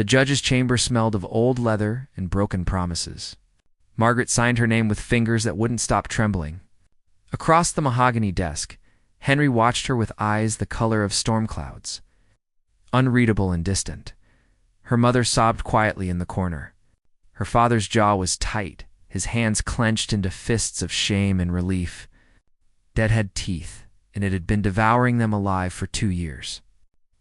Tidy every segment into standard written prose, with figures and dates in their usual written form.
The judge's chamber smelled of old leather and broken promises. Margaret signed her name with fingers that wouldn't stop trembling. Across the mahogany desk, Henry watched her with eyes the color of storm clouds, unreadable and distant. Her mother sobbed quietly in the corner. Her father's jaw was tight, his hands clenched into fists of shame and relief. Debt had teeth, and it had been devouring them alive for 2 years.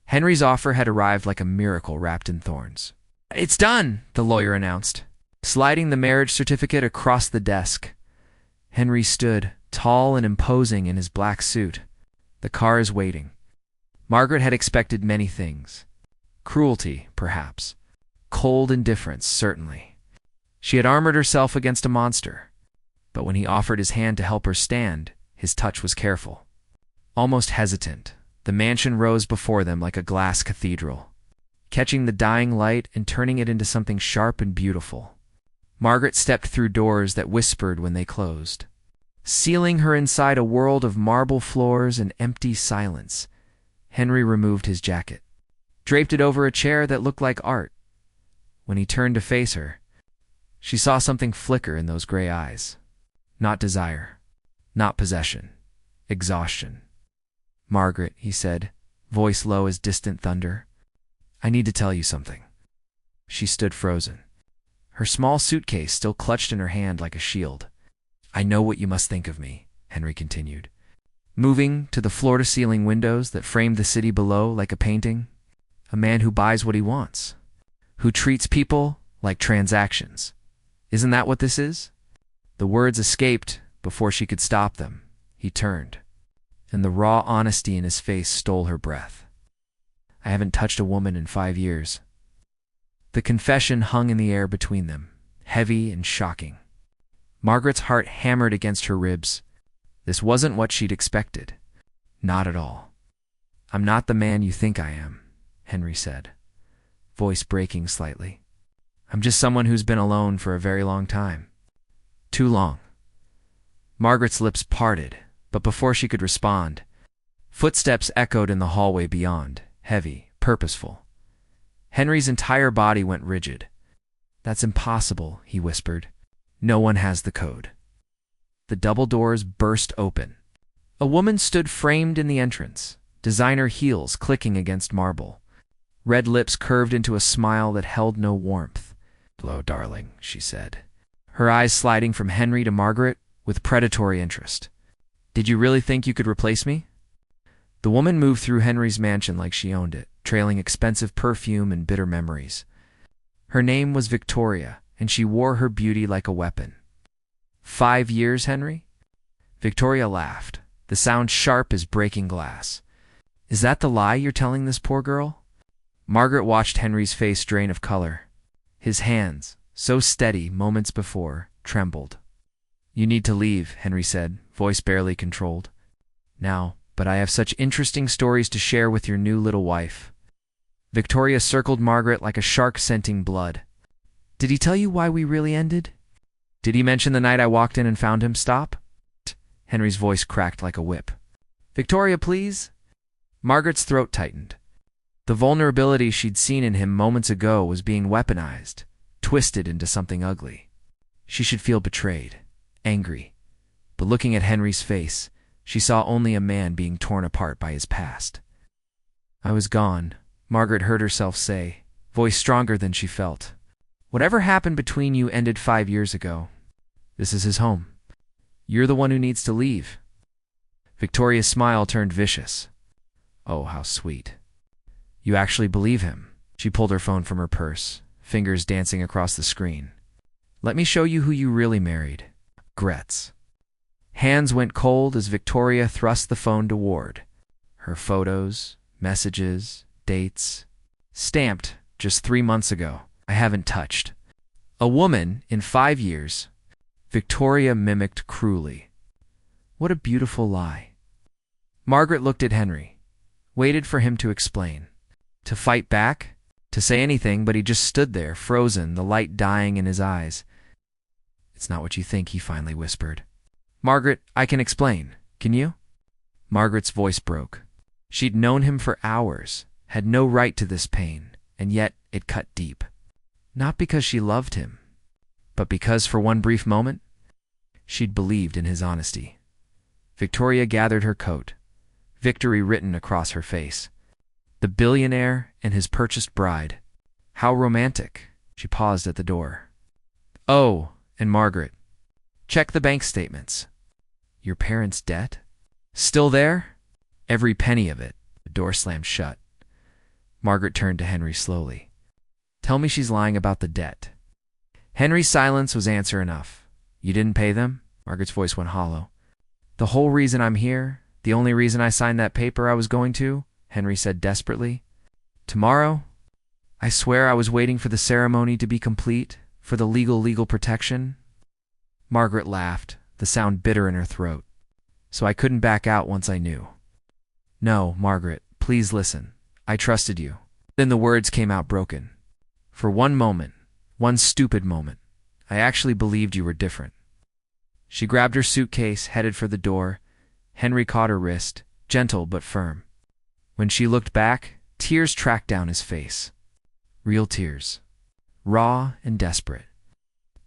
Henry's offer had arrived like a miracle wrapped in thorns. "It's done," the lawyer announced, sliding the marriage certificate across the desk. Henry stood, tall and imposing in his black suit. The car is waiting. Margaret had expected many things. Cruelty, perhaps. Cold indifference, certainly. She had armored herself against a monster. But when he offered his hand to help her stand, his touch was careful. Almost hesitant, the mansion rose before them like a glass cathedral, catching the dying light and turning it into something sharp and beautiful. Margaret stepped through doors that whispered when they closed, sealing her inside a world of marble floors and empty silence. Henry removed his jacket, draped it over a chair that looked like art. When he turned to face her, she saw something flicker in those gray eyes. Not desire, not possession, exhaustion. "Margaret," he said, voice low as distant thunder, "I need to tell you something." She stood frozen, her small suitcase still clutched in her hand like a shield. "I know what you must think of me," Henry continued, moving to the floor-to-ceiling windows that framed the city below like a painting. "A man who buys what he wants, who treats people like transactions. Isn't that what this is?" The words escaped before she could stop them. He turned, and the raw honesty in his face stole her breath. "I haven't touched a woman in 5 years." The confession hung in the air between them, heavy and shocking. Margaret's heart hammered against her ribs. This wasn't what she'd expected. Not at all. "I'm not the man you think I am," Henry said, voice breaking slightly. "I'm just someone who's been alone for a very long time. Too long." Margaret's lips parted, but before she could respond, footsteps echoed in the hallway beyond, heavy, purposeful. Henry's entire body went rigid. "That's impossible," he whispered. "No one has the code." The double doors burst open. A woman stood framed in the entrance, designer heels clicking against marble. Red lips curved into a smile that held no warmth. "Hello, darling," she said, her eyes sliding from Henry to Margaret with predatory interest. "Did you really think you could replace me?" The woman moved through Henry's mansion like she owned it, trailing expensive perfume and bitter memories. Her name was Victoria, and she wore her beauty like a weapon. 5 years, Henry?" Victoria laughed, the sound sharp as breaking glass. "Is that the lie you're telling this poor girl?" Margaret watched Henry's face drain of color. His hands, so steady moments before, trembled. "You need to leave," Henry said, voice barely controlled. "Now, but I have such interesting stories to share with your new little wife." Victoria circled Margaret like a shark scenting blood. "Did he tell you why we really ended? Did he mention the night I walked in and found him stop?" Henry's voice cracked like a whip. "Victoria, please." Margaret's throat tightened. The vulnerability she'd seen in him moments ago was being weaponized, twisted into something ugly. She should feel betrayed, angry. But looking at Henry's face, she saw only a man being torn apart by his past. "I was gone," Margaret heard herself say, voice stronger than she felt. "Whatever happened between you ended 5 years ago. This is his home. You're the one who needs to leave." Victoria's smile turned vicious. "Oh, how sweet. You actually believe him." She pulled her phone from her purse, fingers dancing across the screen. "Let me show you who you really married. Regrets." Hands went cold as Victoria thrust the phone toward. Her photos, messages, dates. Stamped just 3 months ago. "I haven't touched a woman in 5 years." Victoria mimicked cruelly. What a beautiful lie. Margaret looked at Henry, waited for him to explain, to fight back, to say anything, but he just stood there, frozen, the light dying in his eyes. "It's not what you think," he finally whispered. "Margaret, I can explain. Can you?" Margaret's voice broke. She'd known him for hours, had no right to this pain, and yet it cut deep. Not because she loved him, but because for one brief moment, she'd believed in his honesty. Victoria gathered her coat, victory written across her face. The billionaire and his purchased bride. How romantic. She paused at the door. Oh, and Margaret. Check the bank statements. Your parents' debt? Still there? Every penny of it. The door slammed shut. Margaret turned to Henry slowly. Tell me she's lying about the debt. Henry's silence was answer enough. You didn't pay them? Margaret's voice went hollow. The whole reason I'm here, the only reason I signed that paper I was going to, Henry said desperately. Tomorrow? I swear I was waiting for the ceremony to be complete, for the legal protection. Margaret laughed, the sound bitter in her throat. So I couldn't back out once I knew. No, Margaret, please listen. I trusted you. Then the words came out broken. For one moment, one stupid moment, I actually believed you were different. She grabbed her suitcase, headed for the door. Henry caught her wrist, gentle but firm. When she looked back, tears tracked down his face. Real tears. Raw and desperate.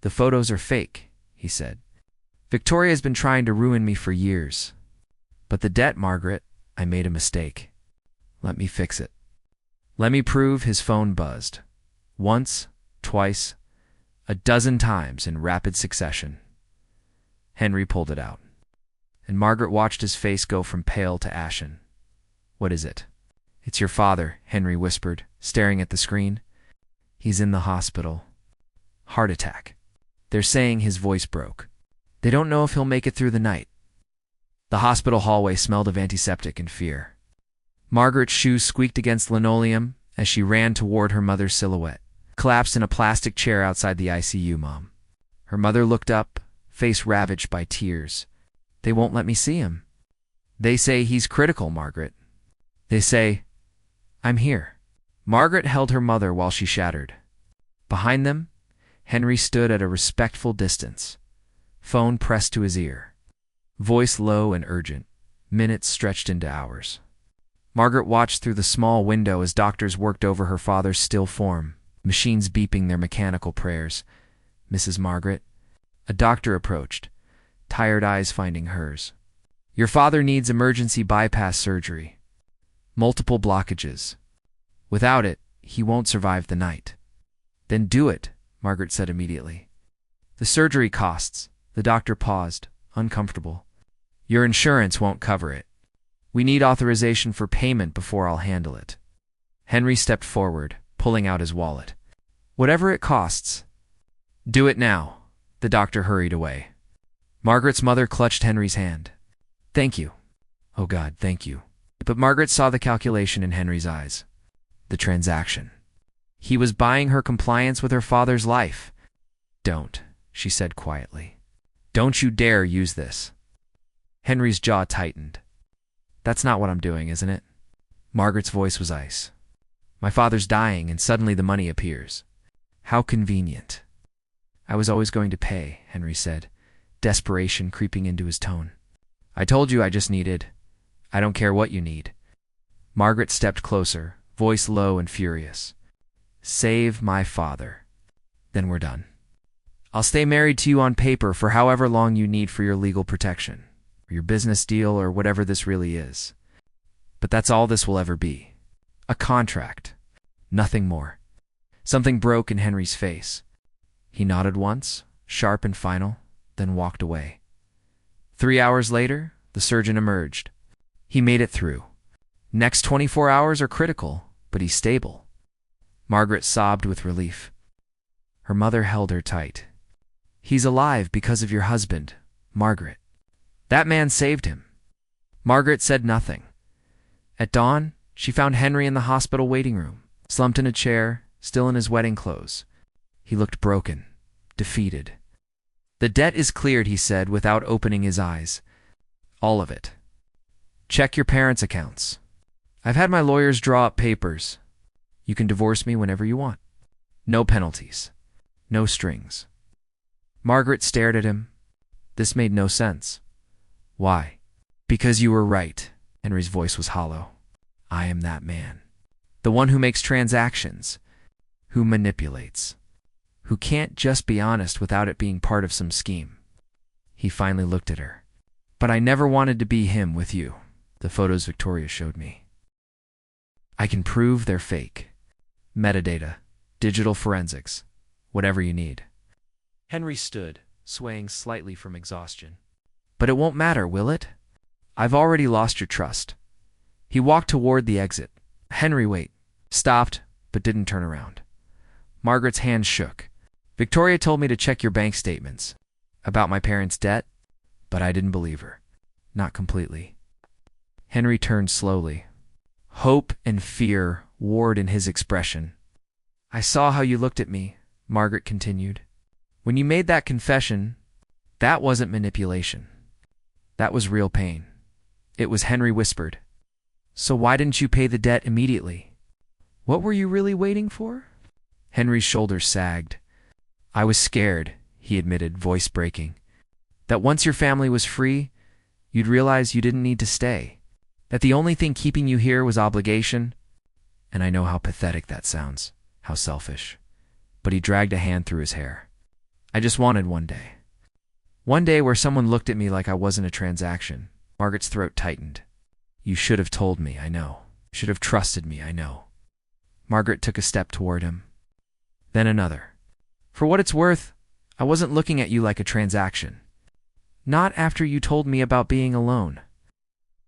The photos are fake, he said. Victoria's been trying to ruin me for years. But the debt, Margaret, I made a mistake. Let me fix it. Let me prove. His phone buzzed. Once, twice, a dozen times in rapid succession. Henry pulled it out, and Margaret watched his face go from pale to ashen. What is it? It's your father, Henry whispered, staring at the screen. He's in the hospital. Heart attack. They're saying his voice broke. They don't know if he'll make it through the night. The hospital hallway smelled of antiseptic and fear. Margaret's shoes squeaked against linoleum as she ran toward her mother's silhouette, collapsed in a plastic chair outside the ICU. Mom. Her mother looked up, face ravaged by tears. They won't let me see him. They say he's critical, Margaret. They say, I'm here. Margaret held her mother while she shattered. Behind them, Henry stood at a respectful distance, phone pressed to his ear, voice low and urgent, minutes stretched into hours. Margaret watched through the small window as doctors worked over her father's still form, machines beeping their mechanical prayers. Mrs. Margaret. A doctor approached, tired eyes finding hers. Your father needs emergency bypass surgery. Multiple blockages. Without it, he won't survive the night. Then do it, Margaret said immediately. The surgery costs. The doctor paused, uncomfortable. Your insurance won't cover it. We need authorization for payment before I'll handle it. Henry stepped forward, pulling out his wallet. Whatever it costs. Do it now. The doctor hurried away. Margaret's mother clutched Henry's hand. Thank you. Oh God, thank you. But Margaret saw the calculation in Henry's eyes. The transaction. He was buying her compliance with her father's life. Don't, she said quietly. Don't you dare use this. Henry's jaw tightened. That's not what I'm doing, isn't it? Margaret's voice was ice. My father's dying, and suddenly the money appears. How convenient. I was always going to pay, Henry said, desperation creeping into his tone. I told you I just needed. I don't care what you need. Margaret stepped closer, voice low and furious. Save my father. Then we're done. I'll stay married to you on paper for however long you need for your legal protection, or your business deal, or whatever this really is. But that's all this will ever be. A contract. Nothing more. Something broke in Henry's face. He nodded once, sharp and final, then walked away. 3 hours later, the surgeon emerged. He made it through. Next 24 hours are critical, but he's stable. Margaret sobbed with relief. Her mother held her tight. He's alive because of your husband, Margaret. That man saved him. Margaret said nothing. At dawn, she found Henry in the hospital waiting room, slumped in a chair, still in his wedding clothes. He looked broken, defeated. The debt is cleared, he said without opening his eyes. All of it. Check your parents' accounts. I've had my lawyers draw up papers. You can divorce me whenever you want. No penalties. No strings. Margaret stared at him. This made no sense. Why? Because you were right. Henry's voice was hollow. I am that man. The one who makes transactions, who manipulates, who can't just be honest without it being part of some scheme. He finally looked at her. But I never wanted to be him with you. The photos Victoria showed me. I can prove they're fake. Metadata, digital forensics, whatever you need. Henry stood, swaying slightly from exhaustion. But it won't matter, will it? I've already lost your trust. He walked toward the exit. Henry, wait. Stopped, but didn't turn around. Margaret's hand shook. Victoria told me to check your bank statements. About my parents' debt? But I didn't believe her. Not completely. Henry turned slowly. Hope and fear warred in his expression. I saw how you looked at me, Margaret continued. When you made that confession, that wasn't manipulation. That was real pain. It was, Henry whispered. So why didn't you pay the debt immediately? What were you really waiting for? Henry's shoulders sagged. I was scared, he admitted, voice breaking. That once your family was free, you'd realize you didn't need to stay. That the only thing keeping you here was obligation. And I know how pathetic that sounds, how selfish. But he dragged a hand through his hair. I just wanted one day. One day where someone looked at me like I wasn't a transaction. Margaret's throat tightened. You should have told me, I know. You should have trusted me, I know. Margaret took a step toward him. Then another. For what it's worth, I wasn't looking at you like a transaction. Not after you told me about being alone.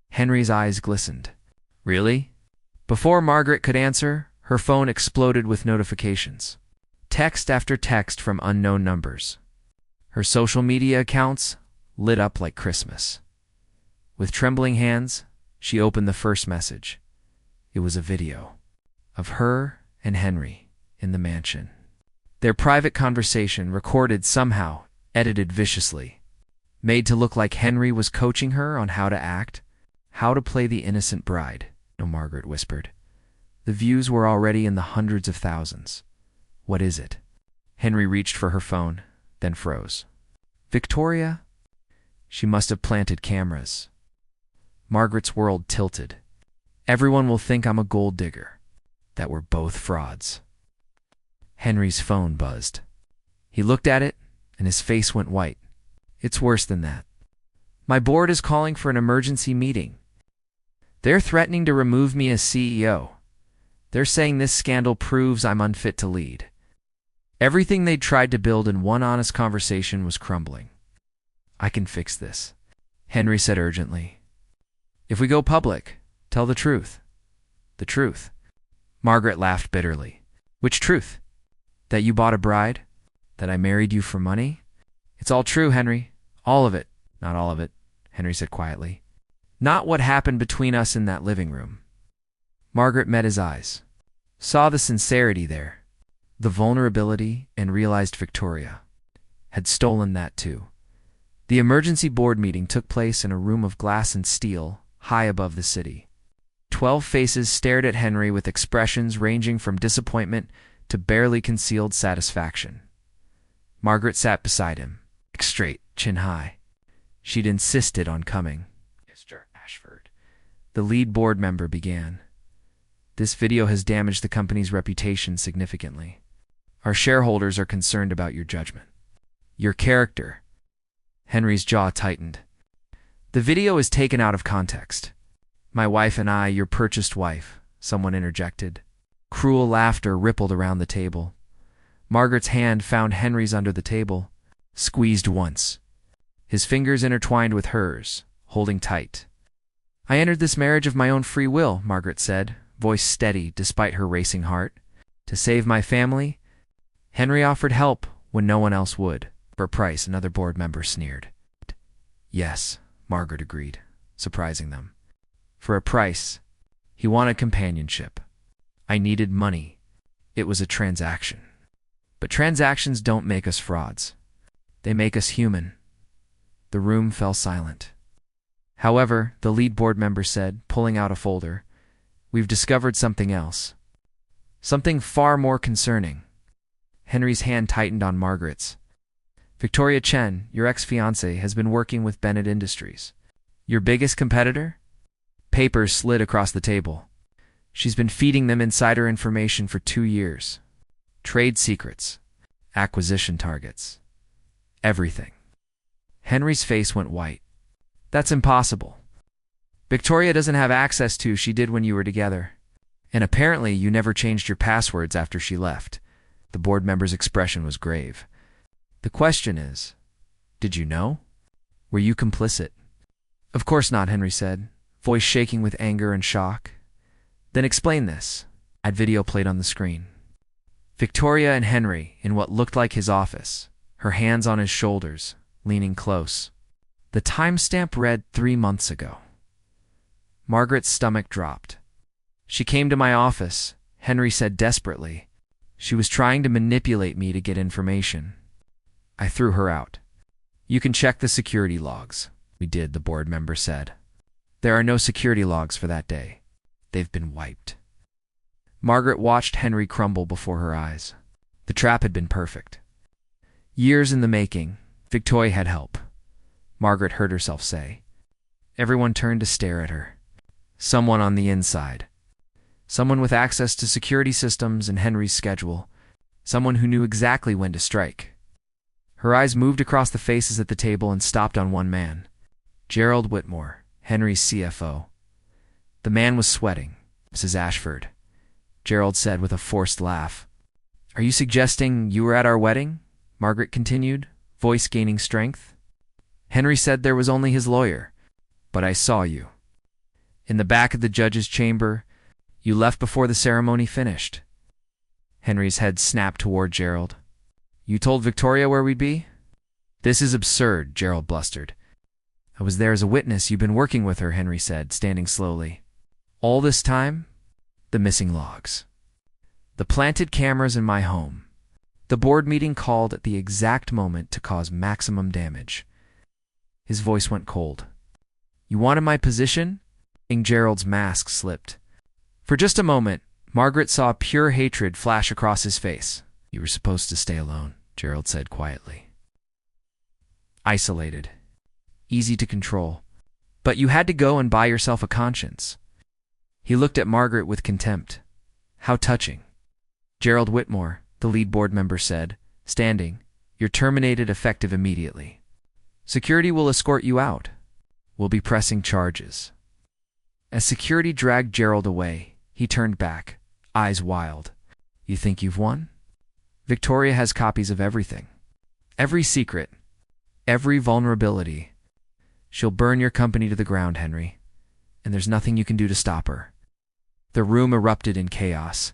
Henry's eyes glistened. Really? Before Margaret could answer, her phone exploded with notifications. Text after text from unknown numbers. Her social media accounts lit up like Christmas. With trembling hands, she opened the first message. It was a video of her and Henry in the mansion. Their private conversation, recorded somehow, edited viciously, made to look like Henry was coaching her on how to act, how to play the innocent bride. No, Margaret whispered. The views were already in the hundreds of thousands. What is it? Henry reached for her phone, then froze. Victoria? She must have planted cameras. Margaret's world tilted. Everyone will think I'm a gold digger. That we're both frauds. Henry's phone buzzed. He looked at it, and his face went white. It's worse than that. My board is calling for an emergency meeting. They're threatening to remove me as CEO. They're saying this scandal proves I'm unfit to lead. Everything they'd tried to build in one honest conversation was crumbling. I can fix this, Henry said urgently. If we go public, tell the truth. The truth. Margaret laughed bitterly. Which truth? That you bought a bride? That I married you for money? It's all true, Henry. All of it. Not all of it, Henry said quietly. Not what happened between us in that living room. Margaret met his eyes, saw the sincerity there, the vulnerability, and realized Victoria had stolen that too. The emergency board meeting took place in a room of glass and steel, high above the city. 12 faces stared at Henry with expressions ranging from disappointment to barely concealed satisfaction. Margaret sat beside him, neck straight, chin high. She'd insisted on coming. Mr. Ashford, the lead board member began. This video has damaged the company's reputation significantly. Our shareholders are concerned about your judgment. Your character. Henry's jaw tightened. The video is taken out of context. My wife and I, your purchased wife, someone interjected. Cruel laughter rippled around the table. Margaret's hand found Henry's under the table, squeezed once. His fingers intertwined with hers, holding tight. I entered this marriage of my own free will, Margaret said, voice steady despite her racing heart. To save my family. Henry offered help when no one else would. For a price, another board member sneered. Yes, Margaret agreed, surprising them. For a price. He wanted companionship. I needed money. It was a transaction. But transactions don't make us frauds. They make us human. The room fell silent. However, the lead board member said, pulling out a folder, we've discovered something else. Something far more concerning. Henry's hand tightened on Margaret's. Victoria Chen, your ex-fiancée, has been working with Bennett Industries. Your biggest competitor? Papers slid across the table. She's been feeding them insider information for 2 years. trade secrets, acquisition targets, everything. Henry's face went white. That's impossible. Victoria doesn't have access to she did when you were together. And apparently you never changed your passwords after she left. The board member's expression was grave. The question is, did you know? Were you complicit? Of course not, Henry said, voice shaking with anger and shock. Then explain this. Ad video played on the screen. Victoria and Henry in what looked like his office, her hands on his shoulders, leaning close. The timestamp read 3 months ago. Margaret's stomach dropped. She came to my office, Henry said desperately. She was trying to manipulate me to get information. I threw her out. You can check the security logs. We did, the board member said. There are no security logs for that day. They've been wiped. Margaret watched Henry crumble before her eyes. The trap had been perfect. Years in the making, Victoria had help, Margaret heard herself say. Everyone turned to stare at her. Someone on the inside. Someone with access to security systems and Henry's schedule. Someone who knew exactly when to strike. Her eyes moved across the faces at the table and stopped on one man. Gerald Whitmore, Henry's CFO. The man was sweating. Mrs. Ashford, Gerald said with a forced laugh. Are you suggesting you were at our wedding? Margaret continued, voice gaining strength. Henry said there was only his lawyer. But I saw you. In the back of the judge's chamber, you left before the ceremony finished. Henry's head snapped toward Gerald. You told Victoria where we'd be? This is absurd, Gerald blustered. I was there as a witness. You've been working with her, Henry said, standing slowly. All this time? The missing logs. The planted cameras in my home. The board meeting called at the exact moment to cause maximum damage. His voice went cold. You wanted my position? Gerald's mask slipped. For just a moment, Margaret saw pure hatred flash across his face. You were supposed to stay alone, Gerald said quietly. Isolated. Easy to control. But you had to go and buy yourself a conscience. He looked at Margaret with contempt. How touching. Gerald Whitmore, the lead board member said, standing, you're terminated effective immediately. Security will escort you out. We'll be pressing charges. As security dragged Gerald away, he turned back, eyes wild. You think you've won? Victoria has copies of everything. Every secret. Every vulnerability. She'll burn your company to the ground, Henry. And there's nothing you can do to stop her. The room erupted in chaos.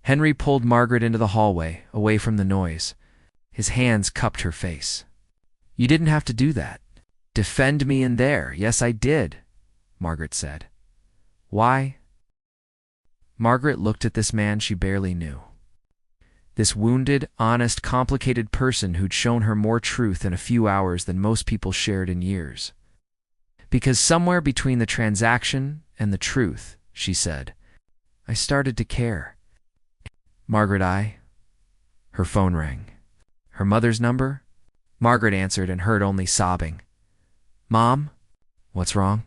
Henry pulled Margaret into the hallway, away from the noise. His hands cupped her face. You didn't have to do that. Defend me in there. Yes, I did, Margaret said. Why? Margaret looked at this man she barely knew. This wounded, honest, complicated person who'd shown her more truth in a few hours than most people shared in years. Because somewhere between the transaction and the truth, she said, I started to care. Margaret, Her phone rang. Her mother's number? Margaret answered and heard only sobbing. Mom? What's wrong?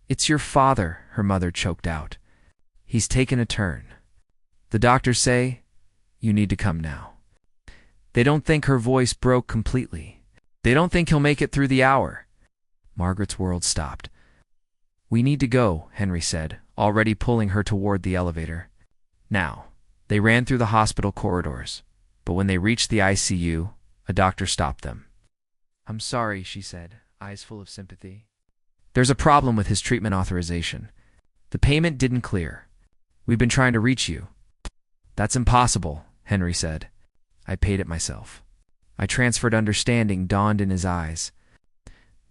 It's your father, her mother choked out. He's taken a turn. The doctors say, you need to come now. They don't think her voice broke completely. They don't think he'll make it through the hour. Margaret's world stopped. We need to go, Henry said, already pulling her toward the elevator. Now, they ran through the hospital corridors, but when they reached the ICU, a doctor stopped them. I'm sorry, she said, eyes full of sympathy. There's a problem with his treatment authorization. The payment didn't clear. We've been trying to reach you. That's impossible, Henry said. I paid it myself. I transferred. Understanding dawned in his eyes.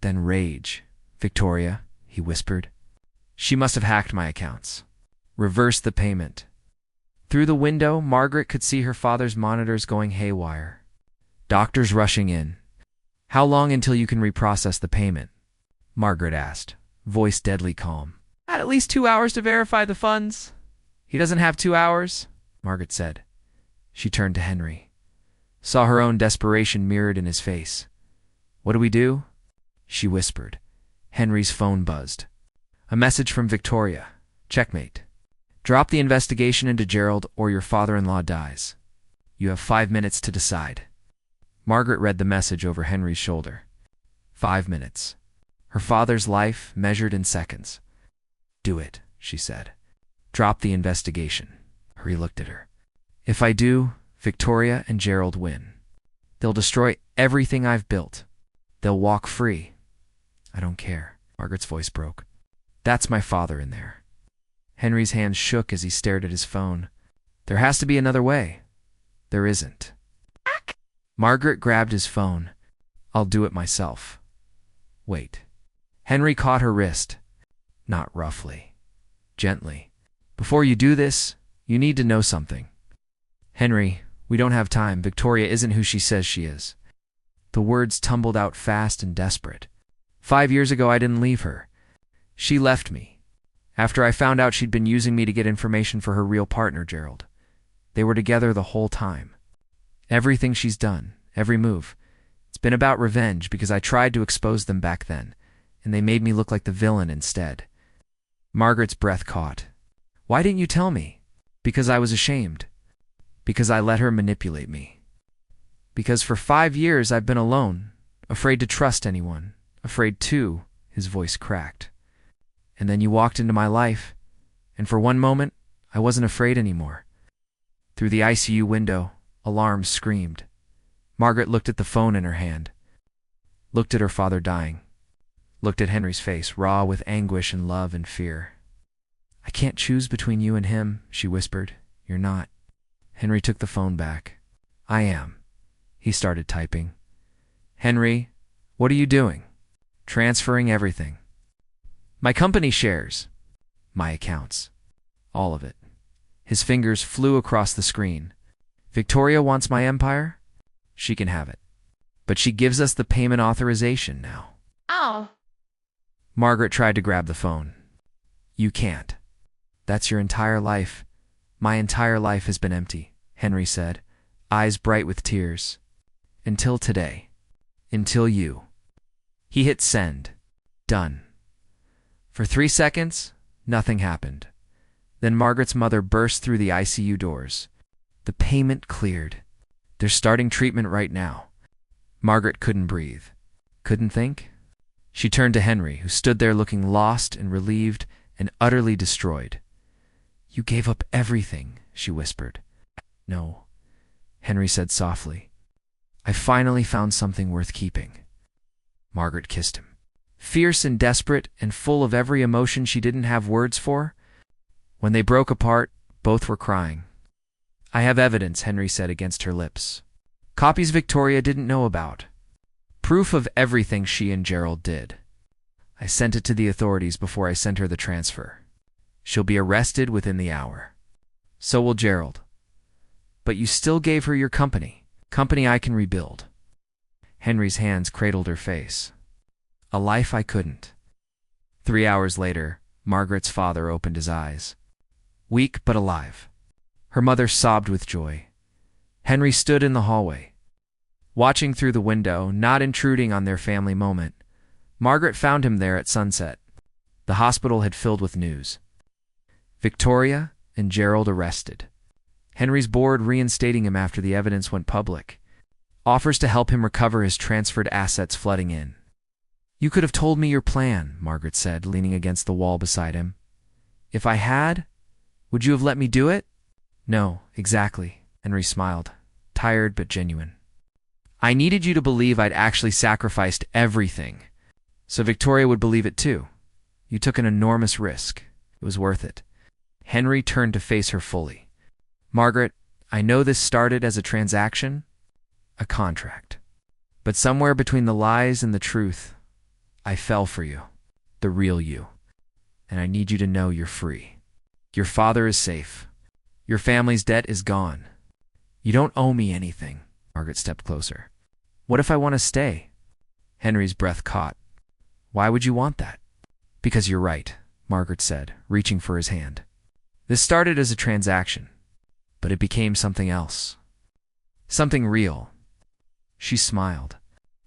Then rage. Victoria, he whispered. She must have hacked my accounts. Reverse the payment. Through the window, Margaret could see her father's monitors going haywire. Doctors rushing in. How long until you can reprocess the payment? Margaret asked, voice deadly calm. At least 2 hours to verify the funds. He doesn't have 2 hours, Margaret said. She turned to Henry. Saw her own desperation mirrored in his face. What do we do? She whispered. Henry's phone buzzed. A message from Victoria. Checkmate. Drop the investigation into Gerald or your father-in-law dies. You have 5 minutes to decide. Margaret read the message over Henry's shoulder. 5 minutes. Her father's life measured in seconds. Do it, she said. Drop the investigation. Henry looked at her. If I do, Victoria and Gerald win. They'll destroy everything I've built. They'll walk free. I don't care. Margaret's voice broke. That's my father in there. Henry's hands shook as he stared at his phone. There has to be another way. There isn't. Margaret grabbed his phone. I'll do it myself. Wait. Henry caught her wrist. Not roughly. Gently. Before you do this, you need to know something. Henry, we don't have time. Victoria isn't who she says she is. The words tumbled out fast and desperate. 5 years ago, I didn't leave her. She left me. After I found out she'd been using me to get information for her real partner, Gerald. They were together the whole time. Everything she's done, every move, it's been about revenge because I tried to expose them back then, and they made me look like the villain instead. Margaret's breath caught. Why didn't you tell me? Because I was ashamed. Because I let her manipulate me. Because for 5 years I've been alone, afraid to trust anyone, afraid to, his voice cracked. And then you walked into my life, and for one moment, I wasn't afraid anymore. Through the ICU window, alarms screamed. Margaret looked at the phone in her hand, looked at her father dying, looked at Henry's face, raw with anguish and love and fear. I can't choose between you and him, she whispered. You're not. Henry took the phone back. I am. He started typing. Henry, what are you doing? Transferring everything. My company shares. My accounts. All of it. His fingers flew across the screen. Victoria wants my empire? She can have it. But she gives us the payment authorization now. Oh. Margaret tried to grab the phone. You can't. That's your entire life. My entire life has been empty, Henry said, eyes bright with tears. Until today. Until you. He hit send. Done. For 3 seconds, nothing happened. Then Margaret's mother burst through the ICU doors. The payment cleared. They're starting treatment right now. Margaret couldn't breathe. Couldn't think? She turned to Henry, who stood there looking lost and relieved and utterly destroyed. You gave up everything, she whispered. No, Henry said softly. I finally found something worth keeping. Margaret kissed him. Fierce and desperate and full of every emotion she didn't have words for. When they broke apart, both were crying. I have evidence, Henry said against her lips. Copies Victoria didn't know about. Proof of everything she and Gerald did. I sent it to the authorities before I sent her the transfer. She'll be arrested within the hour. So will Gerald. But you still gave her your company. Company I can rebuild. Henry's hands cradled her face. A life I couldn't. 3 hours later, Margaret's father opened his eyes. Weak but alive. Her mother sobbed with joy. Henry stood in the hallway, watching through the window, not intruding on their family moment. Margaret found him there at sunset. The hospital had filled with news. Victoria and Gerald arrested. Henry's board reinstating him after the evidence went public. Offers to help him recover his transferred assets flooding in. You could have told me your plan, Margaret said, leaning against the wall beside him. If I had, would you have let me do it? No, exactly, Henry smiled, tired but genuine. I needed you to believe I'd actually sacrificed everything, so Victoria would believe it too. You took an enormous risk. It was worth it. Henry turned to face her fully. Margaret, I know this started as a transaction, a contract. But somewhere between the lies and the truth, I fell for you, the real you. And I need you to know you're free. Your father is safe. Your family's debt is gone. You don't owe me anything. Margaret stepped closer. What if I want to stay? Henry's breath caught. Why would you want that? Because you're right, Margaret said, reaching for his hand. This started as a transaction, but it became something else. Something real. She smiled.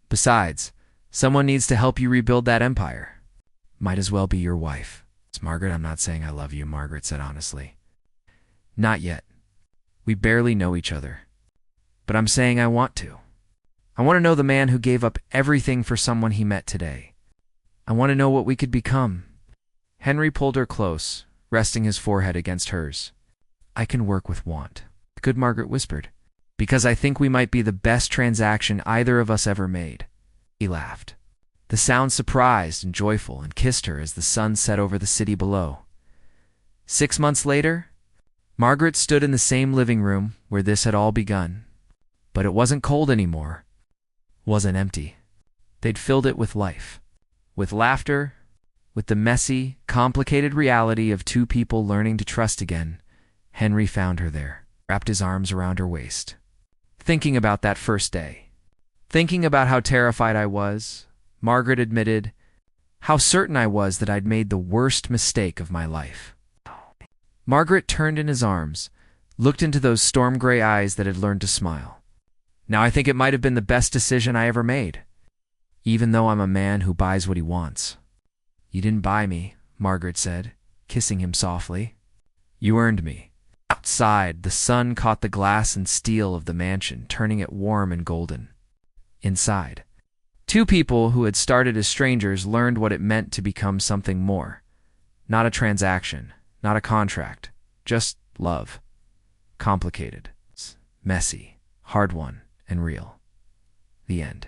Besides, someone needs to help you rebuild that empire. Might as well be your wife. It's Margaret, I'm not saying I love you, Margaret said honestly. Not yet. We barely know each other. but I'm saying I want to. I want to know the man who gave up everything for someone he met today. I want to know what we could become. Henry pulled her close, resting his forehead against hers. I can work with want, good Margaret whispered, because I think we might be the best transaction either of us ever made. He laughed. The sound surprised and joyful, and kissed her as the sun set over the city below. 6 months later, Margaret stood in the same living room where this had all begun. But it wasn't cold anymore. It wasn't empty. They'd filled it with life, with laughter, with the messy, complicated reality of two people learning to trust again. Henry found her there, wrapped his arms around her waist. Thinking about that first day, thinking about how terrified I was, Margaret admitted, how certain I was that I'd made the worst mistake of my life. Margaret turned in his arms, looked into those storm-gray eyes that had learned to smile. Now I think it might have been the best decision I ever made, even though I'm a man who buys what he wants. You didn't buy me, Margaret said, kissing him softly. You earned me. Outside, the sun caught the glass and steel of the mansion, turning it warm and golden. Inside, two people who had started as strangers learned what it meant to become something more. Not a transaction, not a contract, just love. Complicated, messy, hard-won, and real. The end.